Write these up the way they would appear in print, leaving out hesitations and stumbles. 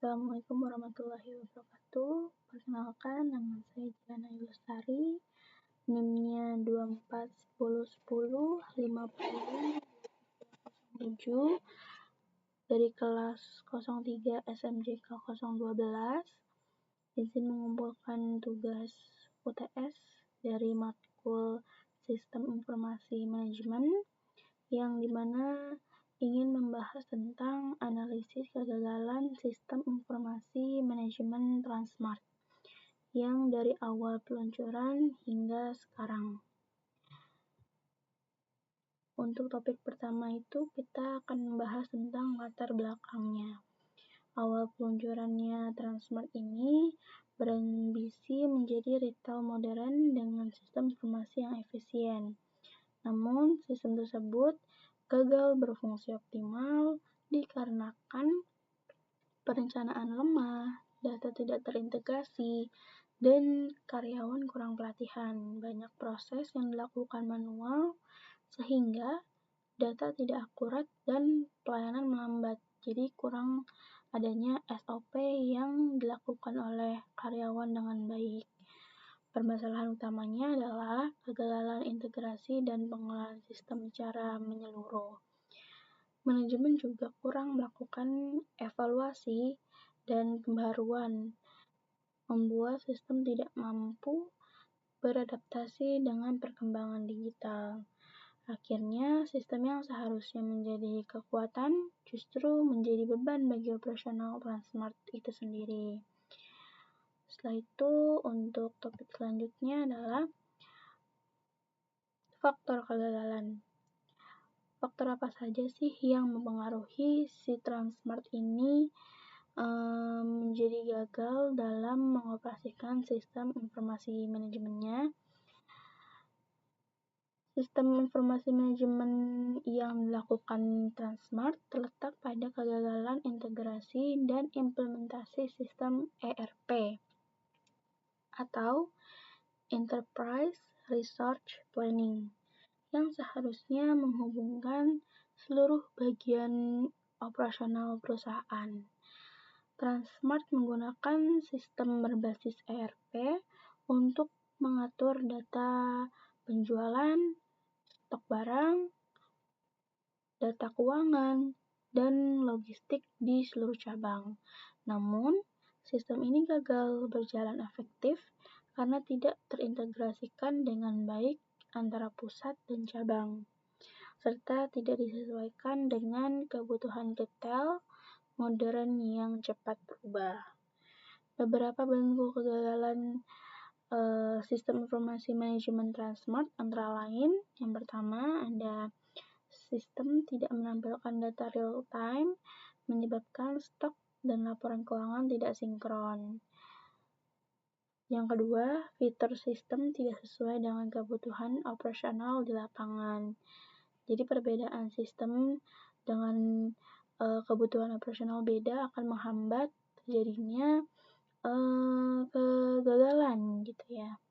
Assalamualaikum warahmatullahi wabarakatuh. Perkenalkan, nama saya Jana Yulastari. NIM-nya 2410105007 dari kelas 03 SMJK 012. Izin mengumpulkan tugas UTS dari matkul Sistem Informasi Manajemen yang dimana ingin membahas tentang analisis kegagalan sistem informasi manajemen Transmart yang dari awal peluncuran hingga sekarang. Untuk topik pertama itu kita akan membahas tentang latar belakangnya. Awal peluncurannya Transmart ini berambisi menjadi retail modern dengan sistem informasi yang efisien. Namun, sistem tersebut gagal berfungsi optimal dikarenakan perencanaan lemah, data tidak terintegrasi, dan karyawan kurang pelatihan. Banyak proses yang dilakukan manual sehingga data tidak akurat dan pelayanan melambat. Jadi kurang adanya SOP yang dilakukan oleh karyawan dengan baik. Permasalahan utamanya adalah kegagalan integrasi dan pengelolaan sistem secara menyeluruh. Manajemen juga kurang melakukan evaluasi dan pembaruan, membuat sistem tidak mampu beradaptasi dengan perkembangan digital. Akhirnya, sistem yang seharusnya menjadi kekuatan justru menjadi beban bagi operasional Transmart itu sendiri. Setelah itu, untuk topik selanjutnya adalah faktor kegagalan. Faktor apa saja sih yang mempengaruhi si Transmart ini menjadi gagal dalam mengoperasikan sistem informasi manajemennya? Sistem informasi manajemen yang dilakukan Transmart terletak pada kegagalan integrasi dan implementasi sistem ERP atau Enterprise Resource Planning yang seharusnya menghubungkan seluruh bagian operasional perusahaan. Transmart menggunakan sistem berbasis ERP untuk mengatur data penjualan, stok barang, data keuangan, dan logistik di seluruh cabang. Namun, sistem ini gagal berjalan efektif karena tidak terintegrasikan dengan baik antara pusat dan cabang, serta tidak disesuaikan dengan kebutuhan retail modern yang cepat berubah. Beberapa bentuk kegagalan sistem informasi manajemen Transmart antara lain, yang pertama ada sistem tidak menampilkan data real time, menyebabkan stok dan laporan keuangan tidak sinkron. Yang kedua, fitur sistem tidak sesuai dengan kebutuhan operasional di lapangan. Jadi perbedaan sistem dengan kebutuhan operasional beda akan menghambat terjadinya kegagalan gitu ya.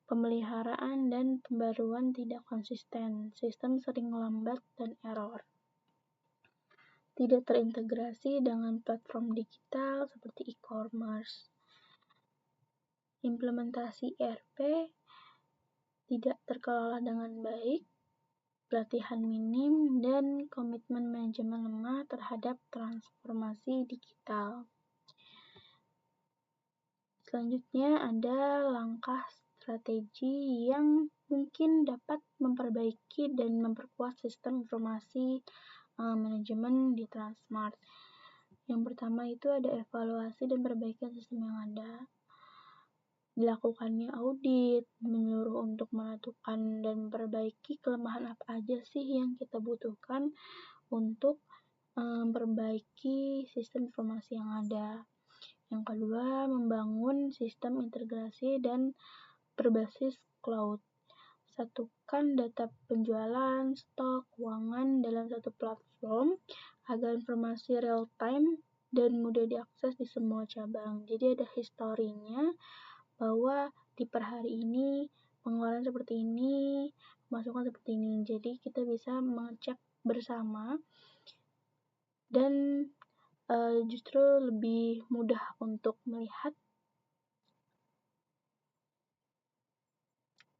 Pemeliharaan dan pembaruan tidak konsisten, sistem sering lambat dan error. Tidak terintegrasi dengan platform digital seperti e-commerce. Implementasi ERP tidak terkelola dengan baik, pelatihan minim, dan komitmen manajemen lemah terhadap transformasi digital. Selanjutnya ada langkah strategi yang mungkin dapat memperbaiki dan memperkuat sistem informasi manajemen di Transmart. Yang pertama itu ada evaluasi dan perbaikan sistem yang ada. Dilakukannya audit menyeluruh untuk menentukan dan memperbaiki kelemahan apa aja sih yang kita butuhkan untuk memperbaiki sistem informasi yang ada. Yang kedua, membangun sistem integrasi dan berbasis cloud. Satukan data penjualan, stok, keuangan dalam satu platform agar informasi real time dan mudah diakses di semua cabang. Jadi ada historinya bahwa di per hari ini pengeluaran seperti ini, masukan seperti ini. Jadi kita bisa mengecek bersama dan justru lebih mudah untuk melihat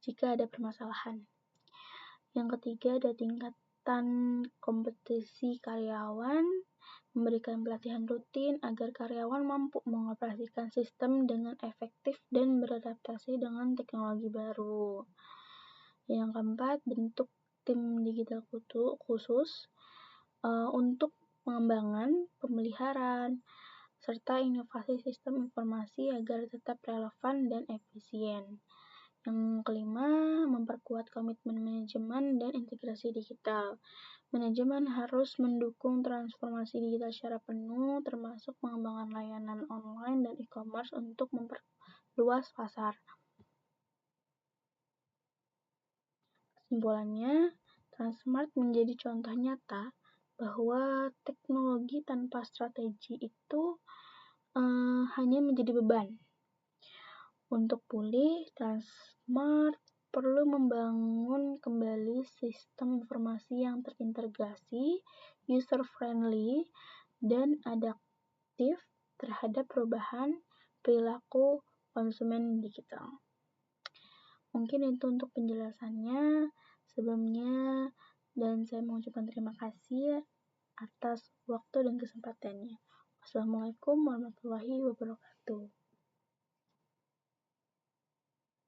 jika ada permasalahan. Yang ketiga, ada tingkatan kompetisi karyawan, memberikan pelatihan rutin agar karyawan mampu mengoperasikan sistem dengan efektif dan beradaptasi dengan teknologi baru. Yang keempat, bentuk tim digital khusus untuk pengembangan, pemeliharaan, serta inovasi sistem informasi agar tetap relevan dan efisien. Yang kelima, memperkuat komitmen manajemen dan integrasi digital. Manajemen harus mendukung transformasi digital secara penuh, termasuk pengembangan layanan online dan e-commerce untuk memperluas pasar. Kesimpulannya, Transmart menjadi contoh nyata bahwa teknologi tanpa strategi itu hanya menjadi beban. Untuk pulih, Transmart perlu membangun kembali sistem informasi yang terintegrasi, user-friendly, dan adaptif terhadap perubahan perilaku konsumen digital. Mungkin itu untuk penjelasannya sebelumnya, dan saya mengucapkan terima kasih atas waktu dan kesempatannya. Wassalamualaikum warahmatullahi wabarakatuh.